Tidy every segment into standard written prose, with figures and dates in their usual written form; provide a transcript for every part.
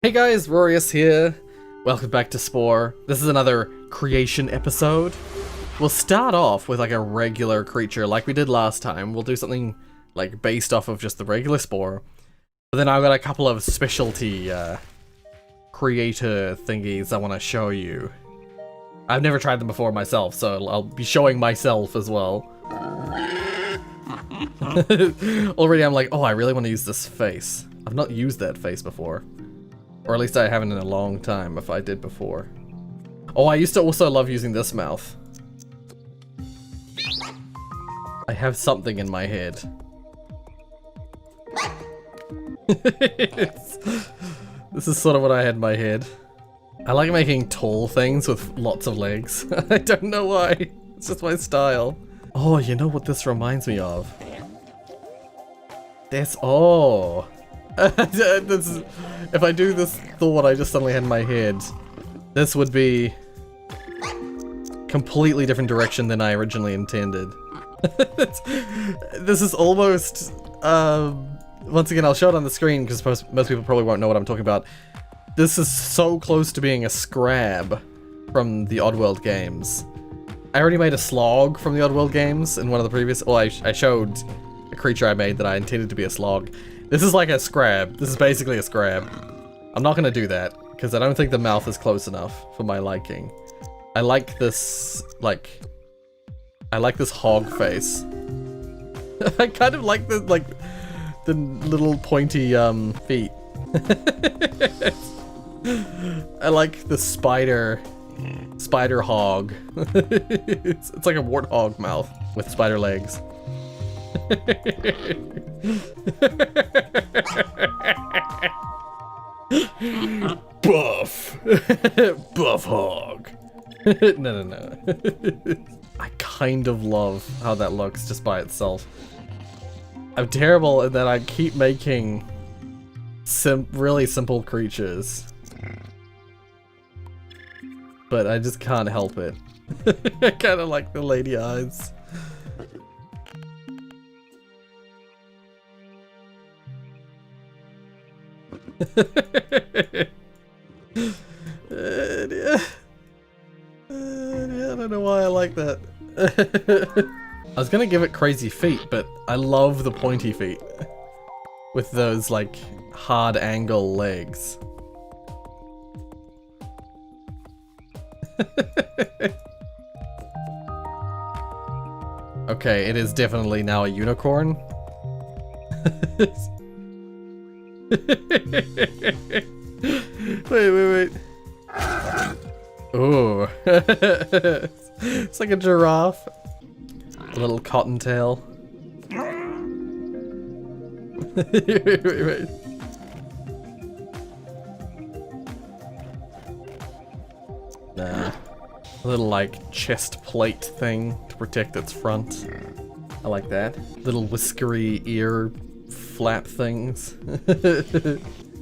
Hey guys, Rorius here. Welcome back to Spore. This is another creation episode. We'll start off with like a regular creature like we did last time. We'll do something like based off of just the regular Spore. But then I've got a couple of specialty creator thingies I want to show you. I've never tried them before myself, so I'll be showing myself as well. Already I'm like, oh, I really want to use this face. I've not used that face before. Or at least I haven't in a long time, if I did before. Oh, I used to also love using this mouth. I have something in my head. This is sort of what I had in my head. I like making tall things with lots of legs. I don't know why. It's just my style. Oh, you know what this reminds me of? This, oh. If I do this thought I just suddenly had in my head, this would be completely different direction than I originally intended. This is almost, once again I'll show it on the screen because most people probably won't know what I'm talking about. This is so close to being a scrab from the Oddworld games. I already made a slog from the Oddworld games in one of the previous, well I showed a creature I made that I intended to be a slog. This is like a scrab. This is basically a scrab. I'm not gonna do that, because I don't think the mouth is close enough for my liking. I like this, I like this hog face. I kind of like the little pointy, feet. I like the spider hog. It's like a warthog mouth with spider legs. Buff. Buff hog. No. I kind of love how that looks just by itself. I'm terrible in that I keep making really simple creatures. But I just can't help it. I kind of like the lady eyes. I don't know why I like that. I was gonna give it crazy feet, but I love the pointy feet with those like hard angle legs. Okay, it is definitely now a unicorn. Wait. Ooh. It's like a giraffe. A little cottontail. Wait. Nah. A little like chest plate thing to protect its front. I like that. Little whiskery ear flap things.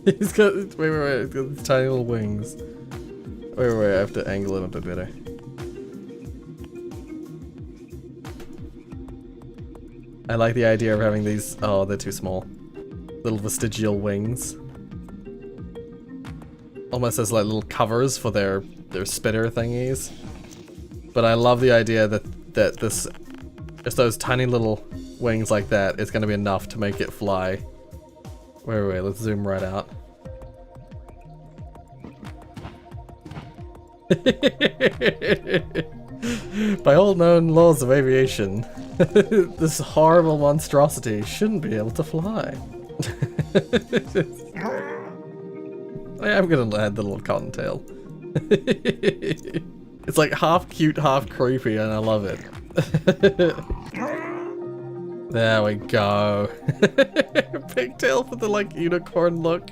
He's got, wait, he's got these tiny little wings. Wait, I have to angle it a bit better. I like the idea of having these, oh, they're too small. Little vestigial wings. Almost as like little covers for their spitter thingies. But I love the idea that this, just those tiny little wings like that is gonna be enough to make it fly. Wait, let's zoom right out. By all known laws of aviation, this horrible monstrosity shouldn't be able to fly. I am gonna add the little cottontail. It's like half cute, half creepy, and I love it. There we go. Pigtail for the like unicorn look.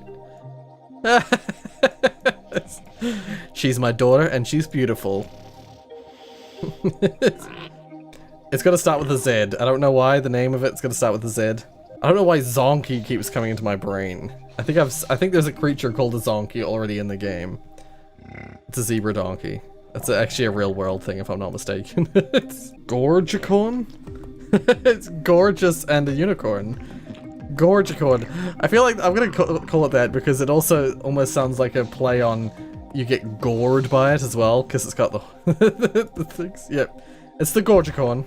She's my daughter and she's beautiful. It's gonna start with a Z. I don't know why the name of it's gonna start with a Z. I don't know why Zonky keeps coming into my brain. I think there's a creature called a Zonky already in the game. It's a zebra donkey. That's actually a real world thing if I'm not mistaken. It's Gorgicorn? It's gorgeous and a unicorn. Gorgicorn. I feel like I'm gonna call it that because it also almost sounds like a play on you get gored by it as well, because it's got the, the things. Yep. It's the Gorgicorn.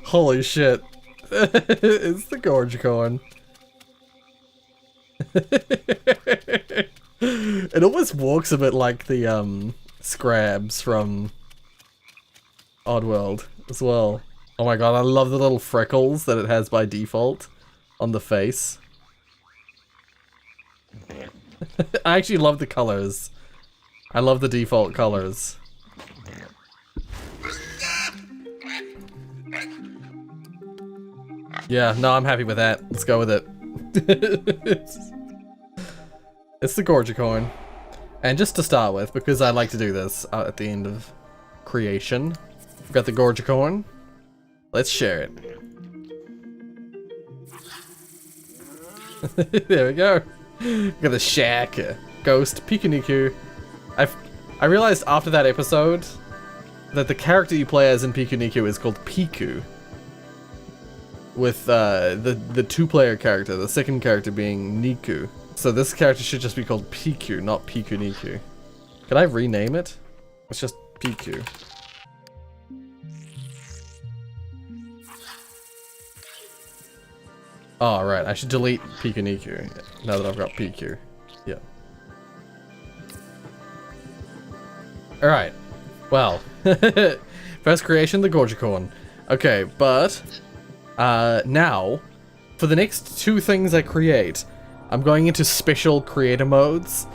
Holy shit. It's the Gorgicorn. It almost walks a bit like the Scrabs from Oddworld as well. Oh my god, I love the little freckles that it has by default on the face. I actually love the colors. I love the default colors. Yeah, no, I'm happy with that. Let's go with it. It's the Gorgicorn. And just to start with, because I like to do this at the end of creation, we've got the Gorgicorn. Let's share it. There we go. We've got the Shack, Ghost, Pikuniku. I realized after that episode that the character you play as in Pikuniku is called Piku. With the two-player character, the second character being Niku. So this character should just be called Piku, not Pikuniku. Can I rename it? It's just Piku. Oh, right. I should delete Pikuniku now that I've got Piku. Yeah. Alright. Well. First creation, the Gorgicorn. Okay, but now, for the next two things I create, I'm going into special creator modes.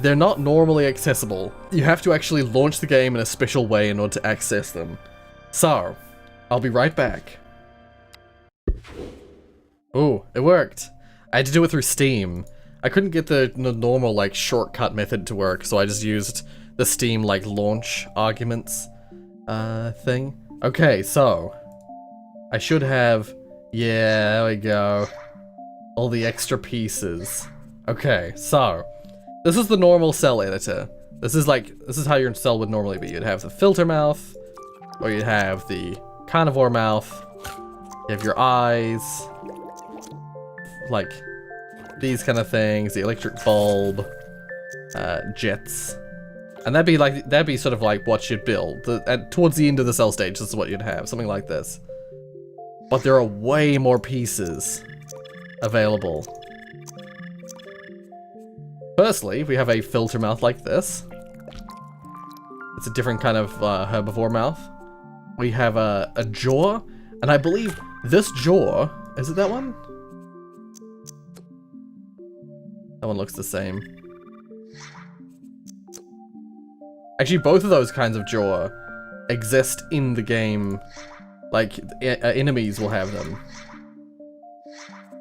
They're not normally accessible. You have to actually launch the game in a special way in order to access them. So, I'll be right back. Ooh, it worked. I had to do it through Steam. I couldn't get the normal, like, shortcut method to work, so I just used the Steam, like, launch arguments thing. Okay, so I should have, yeah, there we go. All the extra pieces. Okay, so this is the normal cell editor. This is how your cell would normally be. You'd have the filter mouth, or you'd have the carnivore mouth. You have your eyes, like these kind of things, the electric bulb, jets. And that'd be sort of like what you'd build. Towards the end of the cell stage, this is what you'd have, something like this. But there are way more pieces available. Firstly, we have a filter mouth like this. It's a different kind of herbivore mouth. We have a jaw, and I believe this jaw, is it that one? That one looks the same. Actually, both of those kinds of jaw exist in the game. Like, enemies will have them.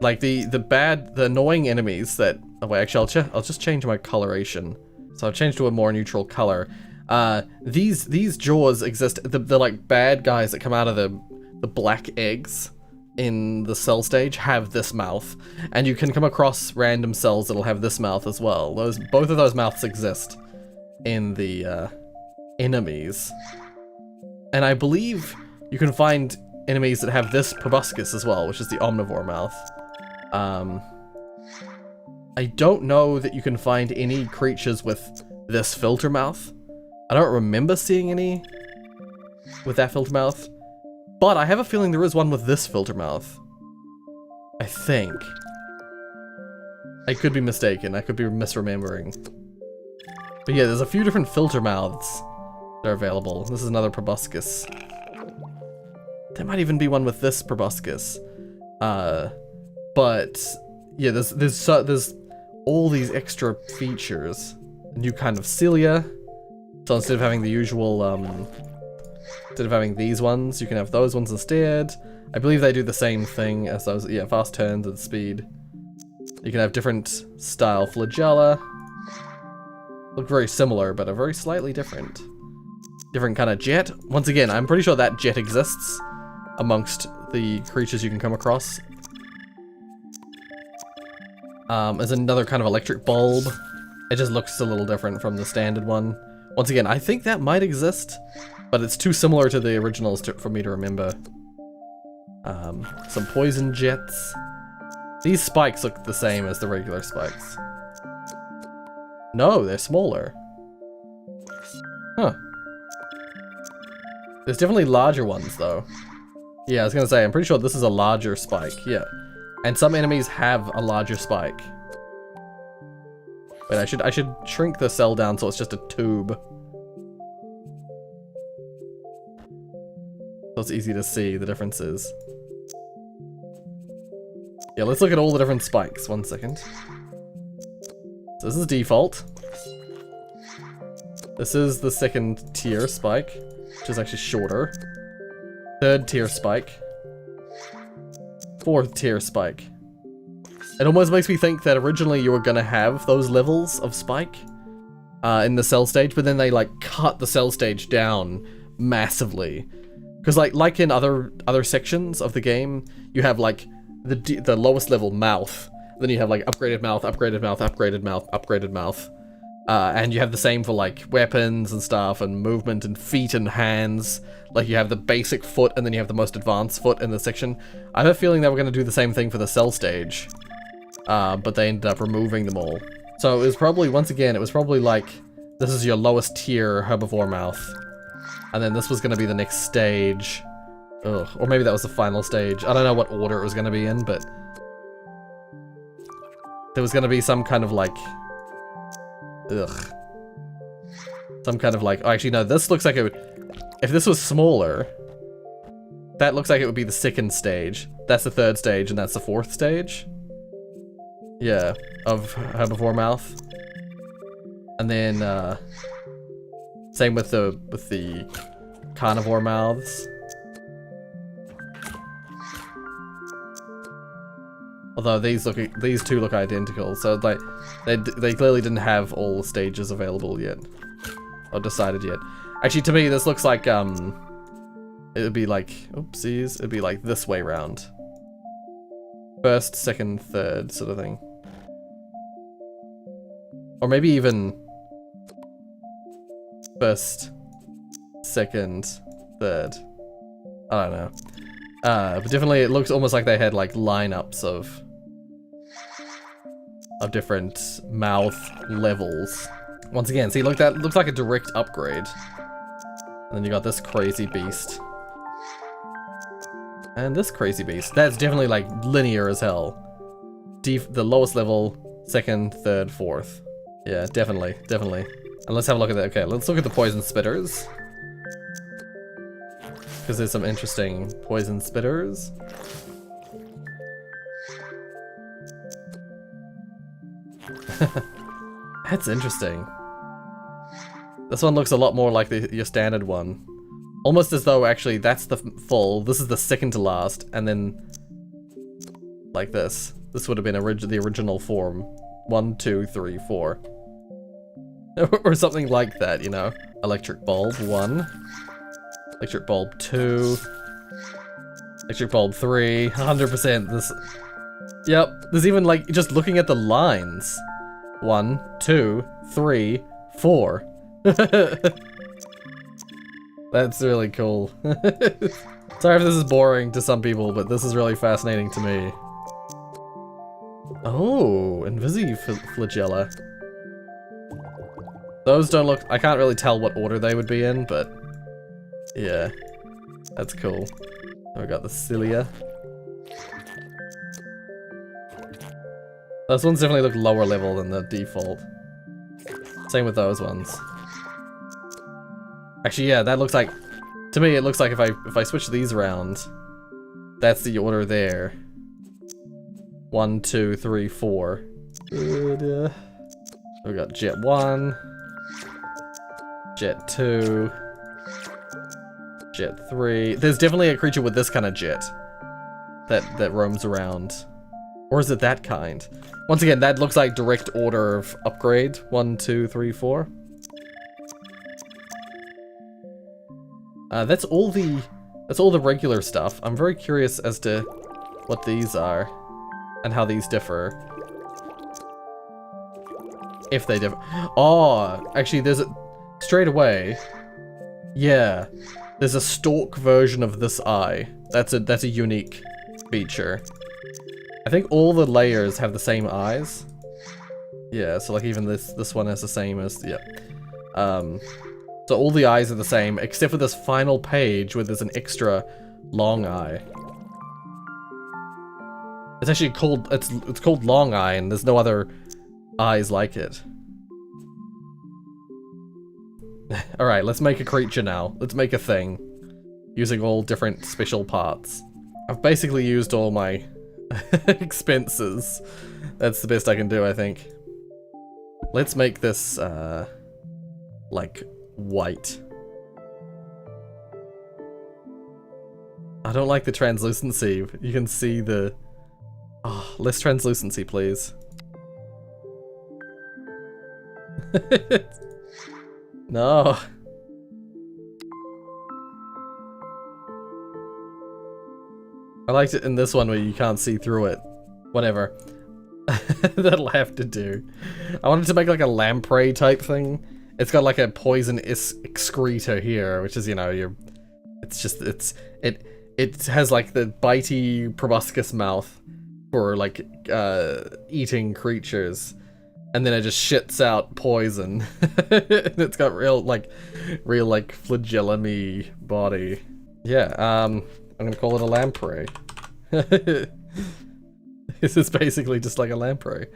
Like, the annoying enemies that... Oh, wait, actually, I'll just change my coloration. So I've changed to a more neutral color. These jaws exist... The like, bad guys that come out of the black eggs in the cell stage have this mouth. And you can come across random cells that'll have this mouth as well. Both of those mouths exist in the enemies. And I believe you can find enemies that have this proboscis as well, which is the omnivore mouth. I don't know that you can find any creatures with this filter mouth. I don't remember seeing any with that filter mouth, but I have a feeling there is one with this filter mouth. I think. I could be mistaken, I could be misremembering. But yeah, there's a few different filter mouths that are available. This is another proboscis. There might even be one with this proboscis. But yeah, there's all these extra features. A new kind of cilia. So instead of having the usual, instead of having these ones, you can have those ones instead. I believe they do the same thing as those, yeah, fast turns and speed. You can have different style flagella. Look very similar, but are very slightly different. Different kind of jet. Once again, I'm pretty sure that jet exists amongst the creatures you can come across. There's another kind of electric bulb. It just looks a little different from the standard one. Once again, I think that might exist, but it's too similar to the originals for me to remember. Some poison jets. These spikes look the same as the regular spikes. No, they're smaller. Huh. There's definitely larger ones, though. Yeah, I was gonna say, I'm pretty sure this is a larger spike, yeah. And some enemies have a larger spike. Wait, I should shrink the cell down so it's just a tube. So it's easy to see the differences. Yeah, let's look at all the different spikes. 1 second. So this is default. This is the second tier spike, which is actually shorter. Third tier spike. Fourth tier spike. It almost makes me think that originally you were gonna have those levels of spike in the cell stage, but then they like cut the cell stage down massively. Because like in other sections of the game, you have like the lowest level mouth, then you have like upgraded mouth, upgraded mouth, upgraded mouth, upgraded mouth. And you have the same for like weapons and stuff and movement and feet and hands. Like you have the basic foot and then you have the most advanced foot in the section. I have a feeling they were going to do the same thing for the cell stage. But they ended up removing them all. So it was probably, once again, it was probably like, this is your lowest tier herbivore mouth. And then this was going to be the next stage. Ugh. Or maybe that was the final stage. I don't know what order it was going to be in, but there was going to be some kind of like, ugh. Some kind of like, oh, actually no, this looks like it would, if this was smaller, that looks like it would be the second stage. That's the third stage and that's the fourth stage. Yeah, of herbivore mouth. And then, same with the carnivore mouths. Although these two look identical, so like they clearly didn't have all the stages available yet, or decided yet. Actually, to me, this looks like it would be like, oopsies, it'd be like this way round. First, second, third, sort of thing. Or maybe even first, second, third. I don't know. But definitely it looks almost like they had like lineups of different mouth levels. Once again, see, look, that looks like a direct upgrade. And then you got this crazy beast. And this crazy beast. That's definitely like linear as hell. The lowest level, second, third, fourth. Yeah, definitely. And let's have a look at that. Okay, let's look at the poison spitters. Because there's some interesting poison spitters. That's interesting. This one looks a lot more like your standard one. Almost as though actually that's the full, this is the second to last, and then like this. This would have been the original form. 1, 2, 3, 4. Or something like that, you know. Electric bulb 1. Electric bulb 2. Electric bulb 3. 100% this. Yep, there's even like, just looking at the lines. 1, 2, 3, 4. That's really cool. Sorry if this is boring to some people, but this is really fascinating to me. Oh, Invisiflagella. Those don't look, I can't really tell what order they would be in, but yeah, that's cool. We got the cilia. Those ones definitely look lower level than the default. Same with those ones. Actually, yeah, that looks like, to me it looks like if I switch these around, that's the order there. 1, 2, 3, 4. We got Jet 1, Jet 2, Jet 3. There's definitely a creature with this kind of jet that roams around. Or is it that kind? Once again, that looks like direct order of upgrade. 1, 2, 3, 4. That's all the regular stuff. I'm very curious as to what these are and how these differ. If they differ. Oh, actually there's a, straight away. Yeah. There's a stalk version of this eye. That's a unique feature. I think all the layers have the same eyes. Yeah, so like even this one has the same as, yeah. So all the eyes are the same, except for this final page where there's an extra long eye. It's actually called, it's called Long Eye, and there's no other eyes like it. Alright, let's make a creature now. Let's make a thing. Using all different special parts. I've basically used all my expenses. That's the best I can do, I think. Let's make this, like, white. I don't like the translucency. You can see the... Oh, less translucency, please. No. I liked it in this one where you can't see through it. Whatever. That'll have to do. I wanted to make like a lamprey type thing. It's got like a poison excreta here, which is, you know, it has like the bitey proboscis mouth for like eating creatures, and then it just shits out poison. And it's got real like flagellum-y body. Yeah, I'm gonna call it a lamprey. This is basically just like a lamprey.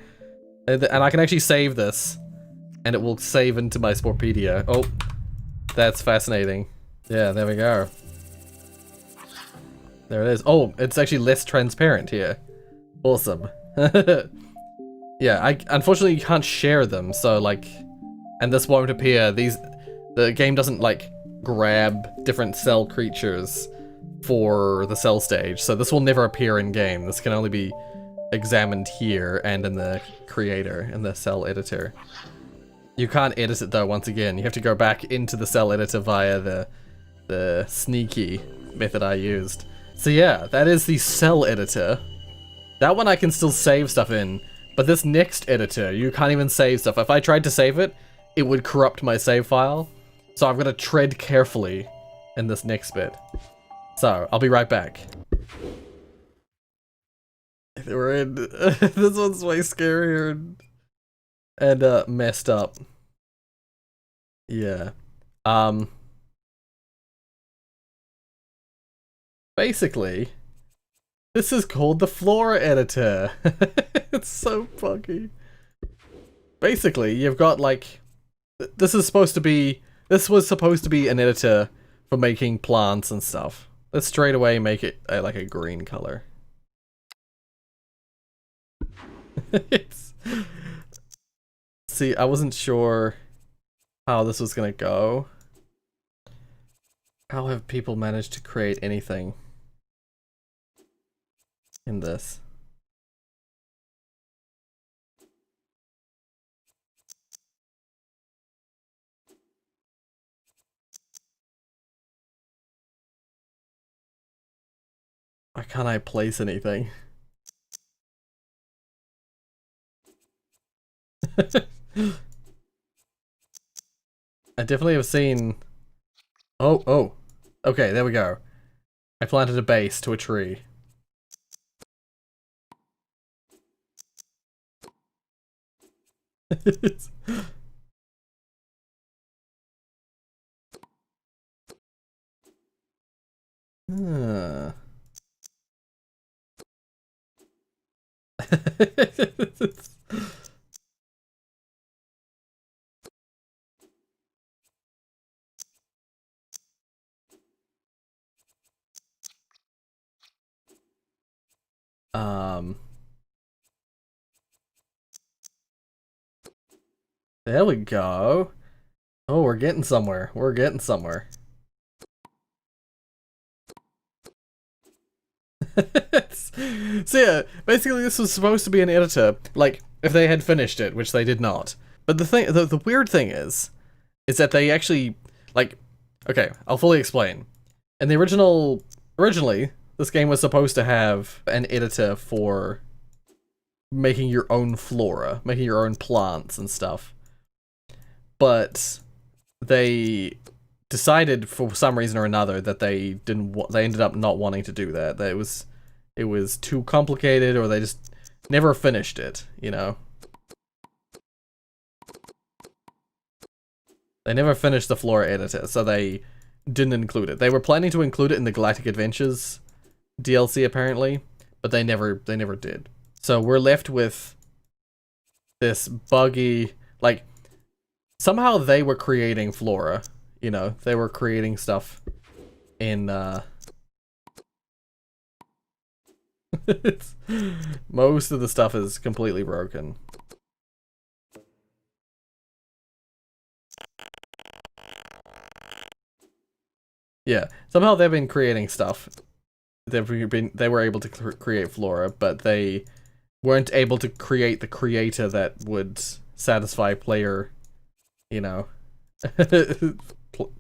And I can actually save this, and it will save into my Sporepedia. Oh, that's fascinating. Yeah, there we go. There it is. Oh, it's actually less transparent here. Awesome. Yeah, unfortunately you can't share them, so like, and this won't appear. The game doesn't like grab different cell creatures for the cell stage, so this will never appear in game. This can only be examined here and in the creator, in the cell editor. You can't edit it though, once again. You have to go back into the cell editor via the sneaky method I used. So yeah, that is the cell editor. That one I can still save stuff in, but this next editor, you can't even save stuff. If I tried to save it, it would corrupt my save file. So I've got to tread carefully in this next bit. So, I'll be right back. We're in. This one's way scarier and messed up. Yeah. Basically, this is called the Flora Editor. It's so buggy. Basically, you've got like, this was supposed to be an editor for making plants and stuff. Let's straight away make it like a green color. See, I wasn't sure how this was gonna go. How have people managed to create anything in this? Why can't I place anything? I definitely have seen... Oh. Okay, there we go. I planted a base to a tree. There we go. Oh, we're getting somewhere. We're getting somewhere. So yeah, basically this was supposed to be an editor, like, if they had finished it, which they did not. But the weird thing is that they actually, like, okay, I'll fully explain. In the originally, this game was supposed to have an editor for making your own flora, making your own plants and stuff. But they decided for some reason or another that they ended up not wanting to do that. That it was too complicated, or they just never finished it, you know? They never finished the Flora Editor, so they didn't include it. They were planning to include it in the Galactic Adventures DLC, apparently, but they never did. So we're left with this buggy, like, somehow they were creating Flora, you know? They were creating stuff in, most of the stuff is completely broken. Yeah, somehow they've been creating stuff. They were able to create Flora, but they weren't able to create the creator that would satisfy player, you know,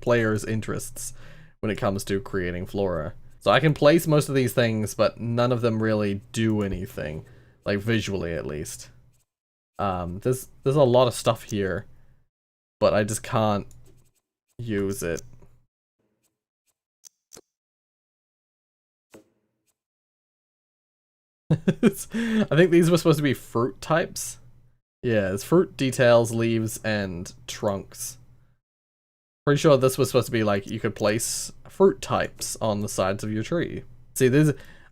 players' interests when it comes to creating Flora. So I can place most of these things, but none of them really do anything, like visually at least. There's a lot of stuff here, but I just can't use it. I think these were supposed to be fruit types. Yeah, it's fruit details, leaves, and trunks. Pretty sure this was supposed to be like you could place fruit types on the sides of your tree. See,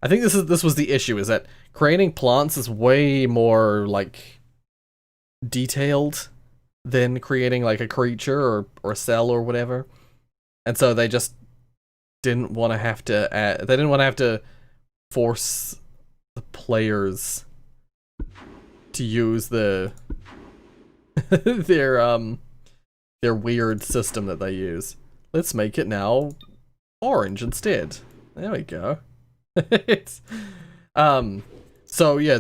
I think this was the issue, is that creating plants is way more like detailed than creating like a creature or cell or whatever. And so they just didn't want to have to add, they didn't want to have to force the players to use the their weird system that they use. Let's make it now orange instead. There we go. It's, so yeah,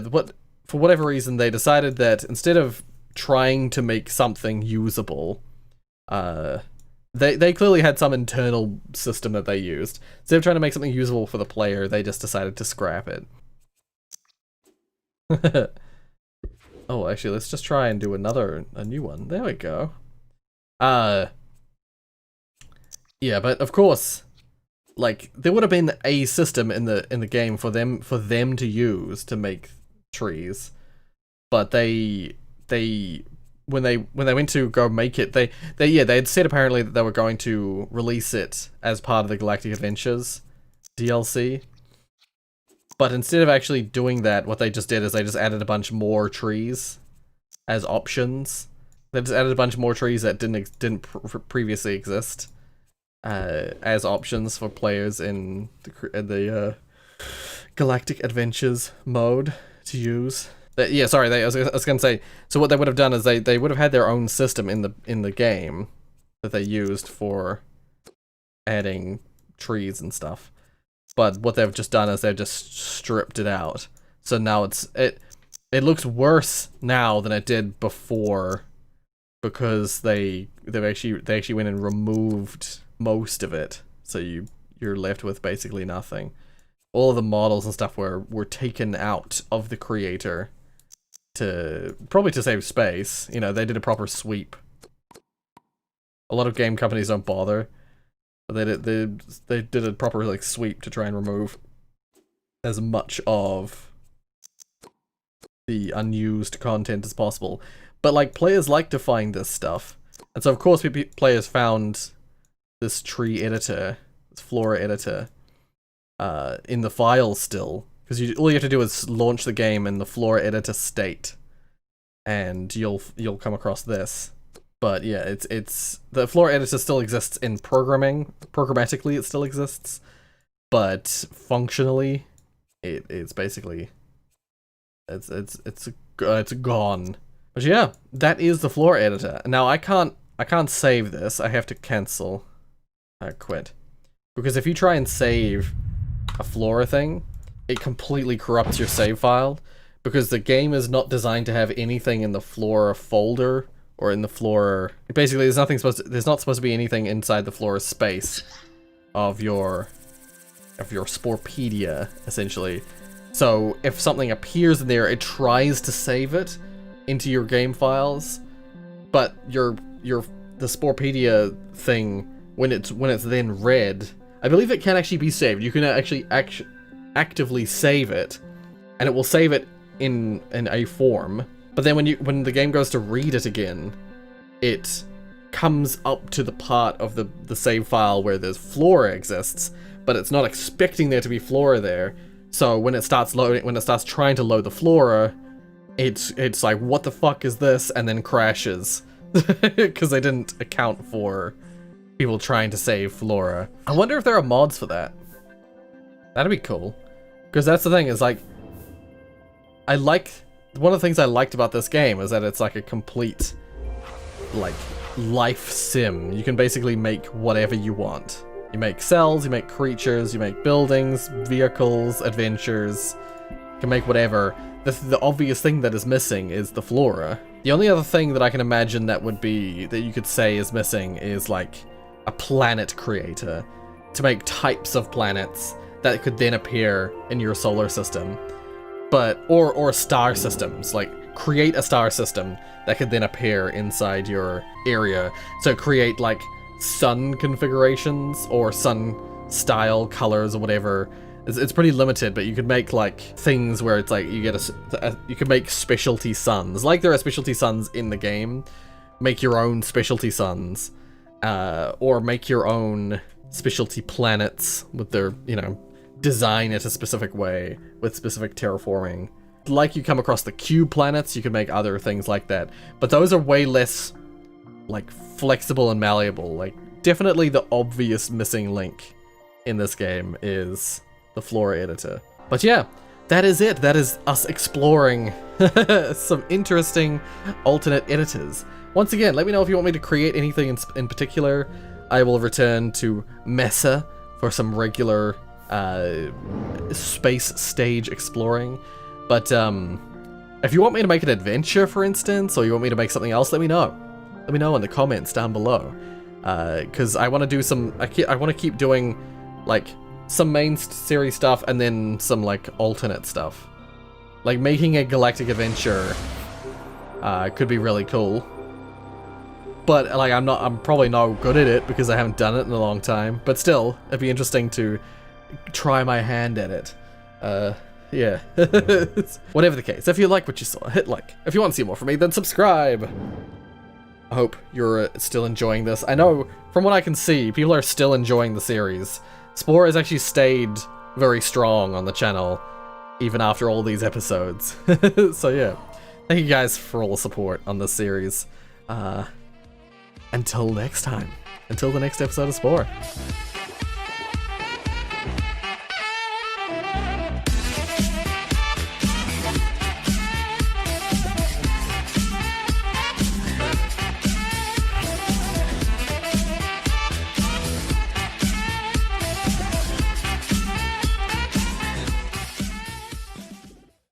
for whatever reason they decided that instead of trying to make something usable, they clearly had some internal system that they used. Instead of trying to make something usable for the player, they just decided to scrap it. Oh, actually, let's just try and do a new one. There we go. Yeah, but of course, like there would have been a system in the game for them to use to make trees, but when they went to go make it, they had said apparently that they were going to release it as part of the Galactic Adventures DLC. But instead of actually doing that, what they just did is they just added a bunch more trees as options. They just added a bunch more trees that didn't previously exist as options for players in the Galactic Adventures mode to use. Yeah, sorry. I was gonna say. So what they would have done is they would have had their own system in the game that they used for adding trees and stuff. But what they've just done is they've just stripped it out. So now it looks worse now than it did before, because they actually went and removed most of it. So you're left with basically nothing. All of the models and stuff were taken out of the creator probably to save space. You know, they did a proper sweep. A lot of game companies don't bother. They did a proper like sweep to try and remove as much of the unused content as possible. But like players like to find this stuff, and so of course players found this tree editor, this Flora editor, in the file still, because all you have to do is launch the game in the Flora editor state, and you'll come across this. But yeah, it's the Flora editor still exists in programmatically it still exists, but functionally it's basically it's gone. But yeah, that is the Flora editor. Now I can't save this. I have to cancel. Quit. Because if you try and save a Flora thing, it completely corrupts your save file, because the game is not designed to have anything in the Flora folder or in the Flora. Basically, there's not supposed to be anything inside the Flora space of your Sporepedia, essentially. So if something appears in there, it tries to save it into your game files, but the Sporepedia thing, when it's then read, I believe it can actually be saved. You can actually actively save it, and it will save it in a form. But then when the game goes to read it again, it comes up to the part of the save file where there's Flora exists, but it's not expecting there to be Flora there. So when it starts trying to load the Flora, it's like, what the fuck is this? And then crashes because they didn't account for people trying to save Flora. I wonder if there are mods for that. That'd be cool. Because that's the thing, is like, one of the things I liked about this game is that it's like a complete, like, life sim. You can basically make whatever you want. You make cells, you make creatures, you make buildings, vehicles, adventures. You can make whatever. The obvious thing that is missing is the Flora. The only other thing that I can imagine that you could say is missing is like a planet creator to make types of planets that could then appear in your solar system. Or star systems, like create a star system that could then appear inside your area. So create like sun configurations or sun style colors or whatever. It's pretty limited, but you could make like things where it's like you could make specialty suns, like there are specialty suns in the game. Make your own specialty suns, or make your own specialty planets with their, design it a specific way with specific terraforming. Like you come across the cube planets, you can make other things like that, but those are way less like flexible and malleable. Like definitely the obvious missing link in this game is the Flora Editor. But yeah, that is it. That is us exploring some interesting alternate editors. Once again, let me know if you want me to create anything in particular. I will return to Mesa for some regular space stage exploring. But if you want me to make an adventure, for instance, or you want me to make something else, let me know. Let me know in the comments down below. Because I want to do some... I want to keep doing, like, some main series stuff and then some, like, alternate stuff. Like, making a galactic adventure could be really cool. But, like, I'm probably not good at it because I haven't done it in a long time. But still, it'd be interesting to try my hand at it. Yeah. Whatever the case, if you like what you saw, hit like. If you want to see more from me, then subscribe. I hope you're still enjoying this. I know, from what I can see, people are still enjoying the series. Spore has actually stayed very strong on the channel, even after all these episodes. So yeah, thank you guys for all the support on this series. Until next time. Until the next episode of Spore.